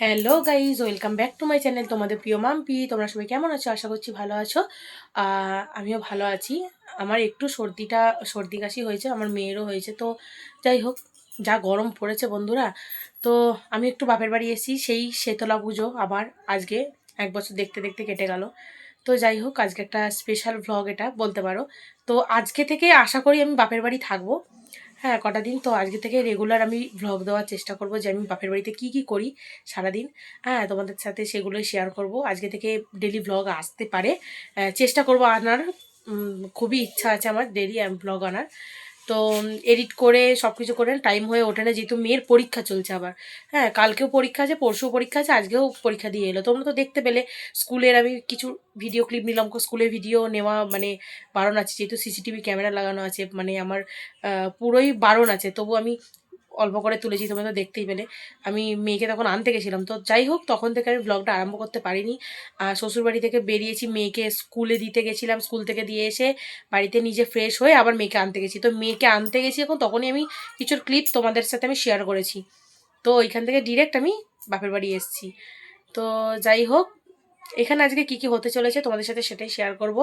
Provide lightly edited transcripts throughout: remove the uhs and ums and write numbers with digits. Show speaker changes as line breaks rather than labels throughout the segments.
Hello guys, welcome back to my channel. তোমাদের প্রিয় মাম্পি। তোমরা সবাই কেমন আছো? আশা করছি ভালো আছো। আমিও ভালো আছি। আমার একটু সর্দি কাশি হয়েছে, আমার মেয়েরও হয়েছে। তো যাই হোক, যা গরম পড়েছে বন্ধুরা। তো আমি একটু বাপের বাড়ি এসেছি, সেই শেতলা পুজো আবার আজকে 1 বছর দেখতে দেখতে কেটে গেল। তো যাই হোক, আজকে একটা স্পেশাল ভ্লগ এটা বলতে পারো। তো আজকে থেকে আশা করি আমি বাপের বাড়ি থাকবো। হ্যাঁ, কটা দিন। তো আজকে থেকে রেগুলার আমি ভ্লগ দেওয়ার চেষ্টা করব যে আমি বাপের বাড়িতে কী কী করি সারাদিন। হ্যাঁ, তোমাদের সাথে সেগুলোই শেয়ার করব। আজকে থেকে ডেলি ভ্লগ আসতে পারে, চেষ্টা করব আনার। খুবই ইচ্ছা আছে আমার ডেলি ভ্লগ আনার। তো এডিট করে সব কিছু করে টাইম হয়ে ওঠে না, যেহেতু মেয়ের পরীক্ষা চলছে আবার। হ্যাঁ, কালকেও পরীক্ষা আছে, পরশুও পরীক্ষা আছে, আজকেও পরীক্ষা দিয়ে এলো। তোমরা তো দেখতে পেলে স্কুলের আমি কিছু ভিডিও ক্লিপ নিলাম। স্কুলের ভিডিও নেওয়া মানে বারণ আছে, যেহেতু সিসিটিভি ক্যামেরা লাগানো আছে, মানে আমার পুরোই বারণ আছে। তবু আমি অল্প করে তুলেছি, তোমরা তো দেখতেই পেলে। আমি মেয়েকে তখন আনতে গেছিলাম। তো যাই হোক, তখন থেকে আমি ব্লগটা আরম্ভ করতে পারিনি। শ্বশুরবাড়ি থেকে বেরিয়েছি, মেয়েকে স্কুলে দিতে গেছিলাম, স্কুল থেকে দিয়ে এসে বাড়িতে নিজে ফ্রেশ হয়ে আবার মেয়েকে আনতে গেছি। তো মেয়েকে আনতে গেছি এখন, তখনই আমি কিছুর ক্লিপ তোমাদের সাথে আমি শেয়ার করেছি। তো ওইখান থেকে ডিরেক্ট আমি বাপের বাড়ি এসেছি। তো যাই হোক, এখানে আজকে কি কি হতে চলেছে তোমাদের সাথে সেটাই শেয়ার করব।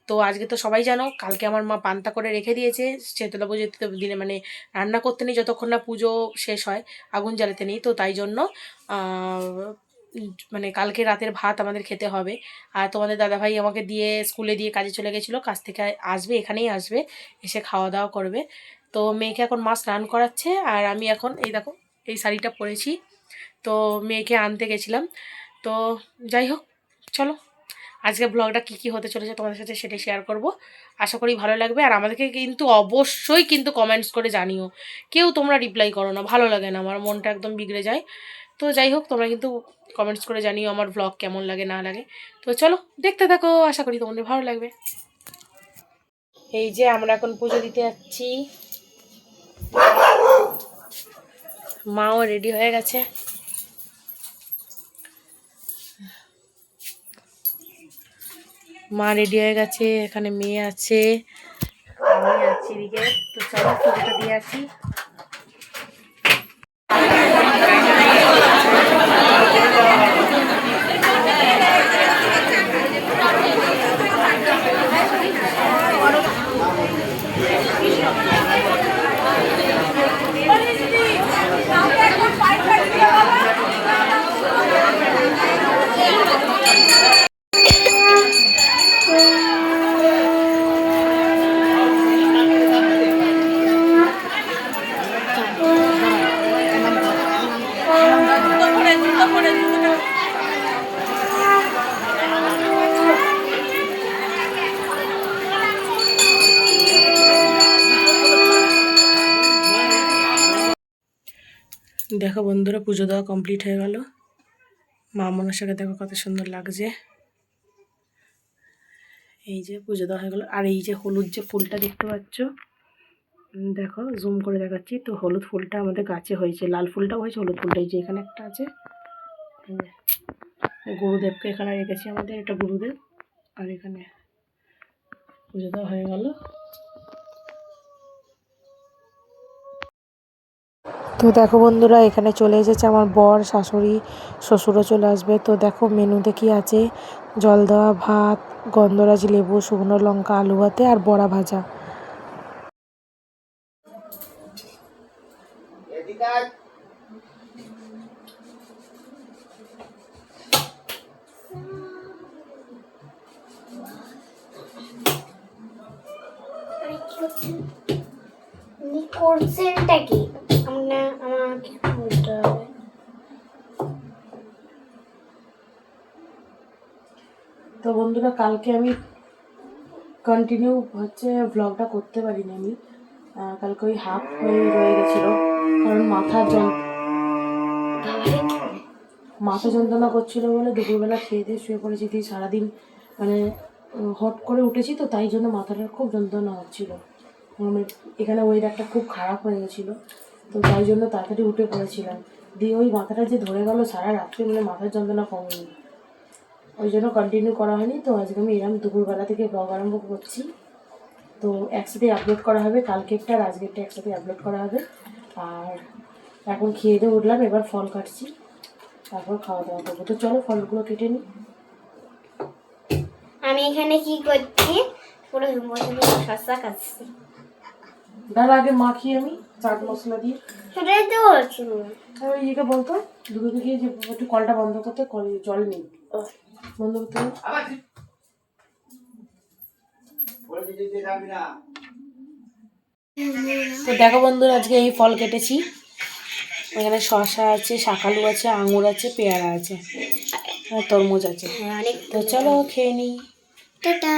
তো আজকে তো সবাই জানো, কালকে আমার মা পান্তা করে রেখে দিয়েছে শীতলা পুজোতে। তো দিনে মানে রান্না করতে নেই যতক্ষণ না পুজো শেষ হয়, আগুন জ্বালাতে নেই। তো তাই জন্য মানে কালকে রাতের ভাত আমাদের খেতে হবে। আর তোমাদের দাদাভাই আমাকে দিয়ে স্কুলে দিয়ে কাজে চলে গেছিলো, কাজ থেকে আসবে, এখানেই আসবে, এসে খাওয়া দাওয়া করবে। তো মেয়েকে এখন মা স্নান করাচ্ছে, আর আমি এখন এই দেখো এই শাড়িটা পরেছি। তো মেয়েকে আনতে গেছিলাম। তো যাই হোক, চলো আজকে ব্লগটা কী কী হতে চলেছে তোমাদের সাথে সেটাই শেয়ার করব। আশা করি ভালো লাগবে। আর আমাদেরকে কিন্তু অবশ্যই কিন্তু কমেন্টস করে জানিও। কেউ তোমরা রিপ্লাই করো না, ভালো লাগে না, আমার মনটা একদম বিগড়ে যায়। তো যাই হোক, তোমরা কিন্তু কমেন্টস করে জানিও আমার ব্লগ কেমন লাগে না লাগে। তো চলো দেখতে থাকো, আশা করি তোমাদের ভালো লাগবে। এই যে আমরা এখন পুজো দিতে যাচ্ছি, মাও রেডি হয়ে গেছে। মা রেডি হয়ে গেছে, এখানে মেয়ে আছে, আমি আছি এদিকে। তো চলো পুজোটা দিয়ে আসি। দেখো বন্ধুরা, পুজো দেওয়া কমপ্লিট হয়ে গেল। মা মনসাকে দেখো কত সুন্দর লাগছে। এই যে পুজো দেওয়া হয়ে গেলো। আর এই যে হলুদ যে ফুলটা দেখতে পাচ্ছ, দেখো জুম করে দেখাচ্ছি। তো হলুদ ফুলটা আমাদের গাছে হয়েছে, লাল ফুলটাও হয়েছে, হলুদ ফুলটা এই যে এখানে একটা আছে। গুরুদেবকে এখানে রেখেছি, আমাদের এটা গুরুদেব। আর এখানে পুজো দেওয়া হয়ে গেল। তো দেখো বন্ধুরা, এখানে চলে এসেছে আমার বর, শাশুড়ি, শ্বশুরও চলে আসবে। তো দেখো মেনুতে কি আছে: জল দেওয়া ভাত, গন্ধরাজ লেবু, শুকনো লঙ্কা, আলু ভাতে আর বড়া ভাজা। করছেনটা কি আমাকে বলতে হবে। তো বন্ধুরা, কালকে আমি কন্টিনিউ ব্লগটা করতে পারিনি আমি। কালকে ওই হাফ হয়ে রয়ে গেছিলো, কারণ মাথা যন্ত্রণা করছিল বলে দুপুরবেলা খেয়ে দিয়ে শুয়ে পড়েছি। দিয়ে সারাদিন মানে হট করে উঠেছি, তো তাই জন্য মাথাটা খুব যন্ত্রণা হচ্ছিলো। এখানে ওয়েদারটা খুব খারাপ হয়ে গেছিলো, তো তাই জন্য তাড়াতাড়ি উঠে পড়েছিলাম। দিয়ে ওই মাথাটা যে ধরে গেল সারা রাত্রে, মানে মাথার যন্ত্রণা কমেনি, ওই জন্য কন্টিনিউ করা হয়নি। তো আজকে আমি এরকম দুপুরবেলা থেকে ব্লগ আরম্ভ করছি। তো একসাথে আপলোড করা হবে, কালকেরটা আর আজকেরটা একসাথে আপলোড করা হবে। আর এখন খেয়ে দিয়ে উঠলাম, এবার ফল কাটছি। তারপর খাওয়া দাওয়া করবো। তো চলো ফলগুলো কেটে নিই।
আমি এখানে কি করছি, পুরো শসা কাটছি।
তার আগে মাখি আমি চাট মশলা দিয়ে।
সেটাই তো বলছি।
আর ইয়েকে বলতো দুটো থেকে যে একটু কলটা বন্ধ করতে, কলে জল নেই, বন্ধ করতে হবে। তো দেখো বন্ধুরা, আজকে এই ফল কেটেছি। এখানে শসা আছে, শাকালু আছে, আঙুর আছে, পেয়ারা আছে, আর তরমুজ আছে। তো চলো খেয়ে নিই।
টাটা।